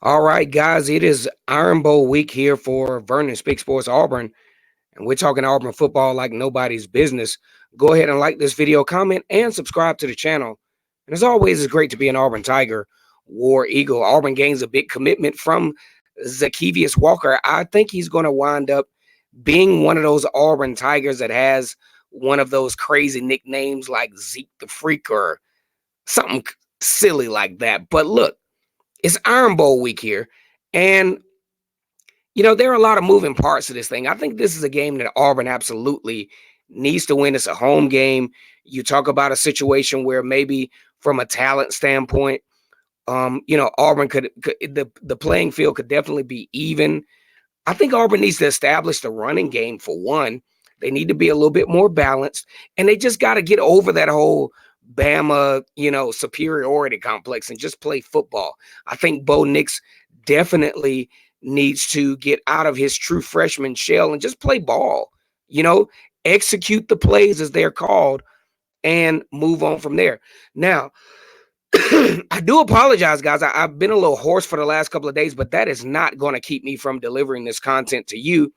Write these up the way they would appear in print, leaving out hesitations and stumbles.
All right, guys, it is Iron Bowl week here for Vernon Speak Sports Auburn, and we're talking Auburn football like nobody's business. Go ahead and like this video, comment, and subscribe to the channel. And as always, it's great to be an Auburn Tiger, War Eagle. Auburn gains a big commitment from Zekeivous Walker. I think he's going to wind up being one of those Auburn Tigers that has one of those crazy nicknames like Zeke the Freak or something silly like that. But look, it's Iron Bowl week here. And, there are a lot of moving parts to this thing. I think this is a game that Auburn absolutely needs to win. It's a home game. You talk about a situation where maybe from a talent standpoint, Auburn could the playing field could definitely be even. I think Auburn needs to establish the running game for one. They need to be a little bit more balanced, and they just got to get over that whole Bama, superiority complex and just play football. I think Bo Nix definitely needs to get out of his true freshman shell and just play ball, you know, execute the plays as they're called and move on from there. Now, I do apologize, guys. I've been a little hoarse for the last couple of days, but that is not going to keep me from delivering this content to you.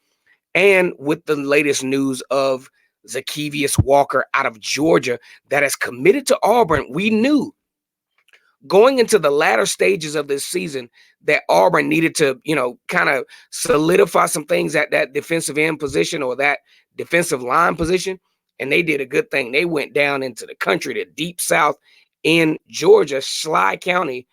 And with the latest news of Zekeivous Walker out of Georgia that has committed to Auburn, we knew going into the latter stages of this season that Auburn needed to, kind of solidify some things at that defensive end position or that defensive line position. And they did a good thing. They went down into the country, the deep south in Georgia, Schley County.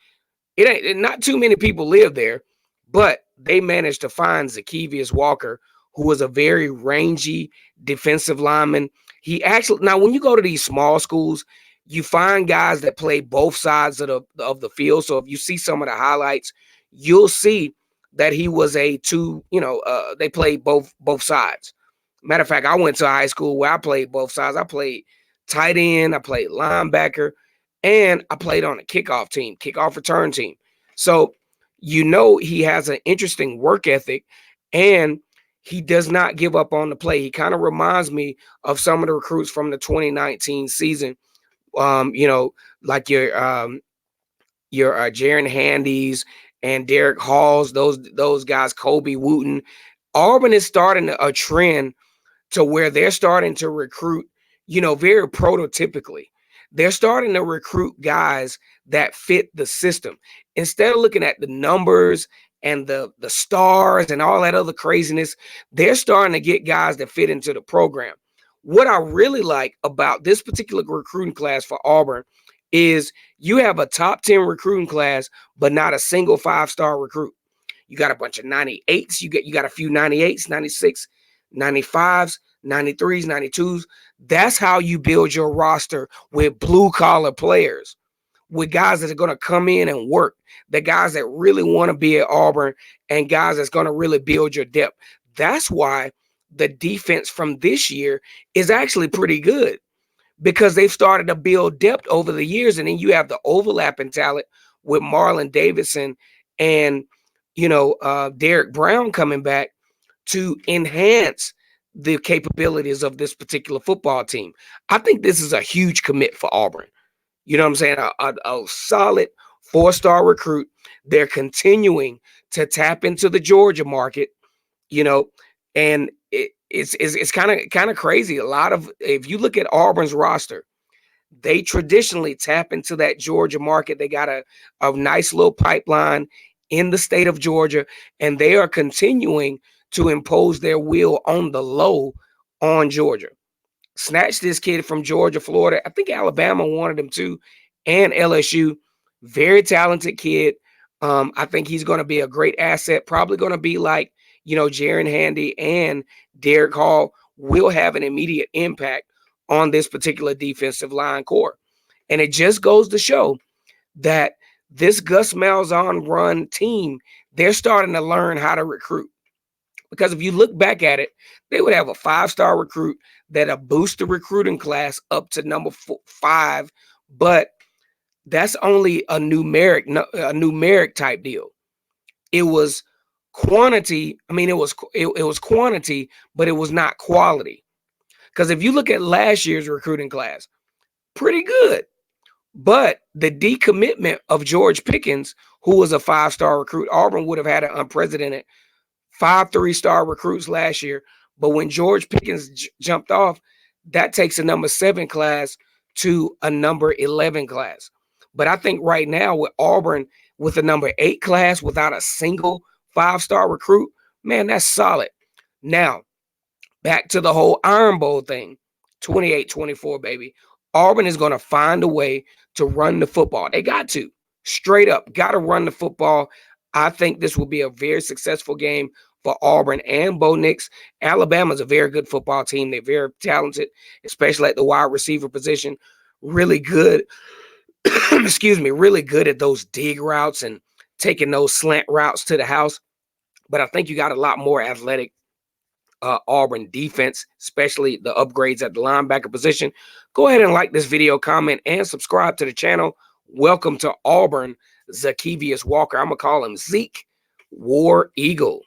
Not too many people live there, but they managed to find Zekeivous Walker, who was a very rangy defensive lineman. Now when you go to these small schools, you find guys that play both sides of the field. So if you see some of the highlights, you'll see that he was they played both sides. Matter of fact, I went to a high school where I played both sides. I played tight end, I played linebacker, and I played on a kickoff return team. So he has an interesting work ethic, and he does not give up on the play. He kind of reminds me of some of the recruits from the 2019 season. Like your Jaron Handys and Derek Halls, those guys, Kobe Wooten. Auburn is starting a trend to where they're starting to recruit, very prototypically. They're starting to recruit guys that fit the system. Instead of looking at the numbers and the stars and all that other craziness, they're starting to get guys that fit into the program. What I really like about this particular recruiting class for Auburn is you have a top 10 recruiting class, but not a single 5-star recruit. You got a bunch of 98s. You got a few 98s, 96, 95s, 93s, 92s. That's how you build your roster with blue collar players, with guys that are going to come in and work, the guys that really want to be at Auburn, and guys that's going to really build your depth. That's why the defense from this year is actually pretty good, because they've started to build depth over the years. And then you have the overlapping talent with Marlon Davidson and, Derek Brown coming back to enhance the capabilities of this particular football team. I think this is a huge commit for Auburn. You know what I'm saying? A solid 4-star recruit. They're continuing to tap into the Georgia market, and it's kind of crazy. If you look at Auburn's roster, they traditionally tap into that Georgia market. They got a nice little pipeline in the state of Georgia, and they are continuing to impose their will on the low on Georgia. Snatched this kid from Georgia, Florida. I think Alabama wanted him too, and LSU. Very talented kid. I think he's going to be a great asset. Probably going to be like, Jaron Handy and Derek Hall will have an immediate impact on this particular defensive line core. And it just goes to show that this Gus Malzahn run team, they're starting to learn how to recruit. Because if you look back at it, they would have a 5-star recruit that'll boost the recruiting class up to number 5, but that's only a numeric type deal. It was quantity. I mean, it was quantity, but it was not quality. Because if you look at last year's recruiting class, pretty good. But the decommitment of George Pickens, who was a 5-star recruit. Auburn would have had an unprecedented 5 3-star recruits last year. But when George Pickens jumped off, that takes a number 7 class to a number 11 class. But I think right now with Auburn with a number 8 class without a single 5-star recruit, man, that's solid. Now, back to the whole Iron Bowl thing, 28-24, baby. Auburn is going to find a way to run the football. They got to. Straight up, got to run the football. I think this will be a very successful game for Auburn and Bo Nix. Alabama's a very good football team. They're very talented, especially at the wide receiver position. Really good, excuse me, really good at those dig routes and taking those slant routes to the house. But I think you got a lot more athletic Auburn defense, especially the upgrades at the linebacker position. Go ahead and like this video, comment, and subscribe to the channel. Welcome to Auburn, Zekeivous Walker. I'm going to call him Zeke War Eagle.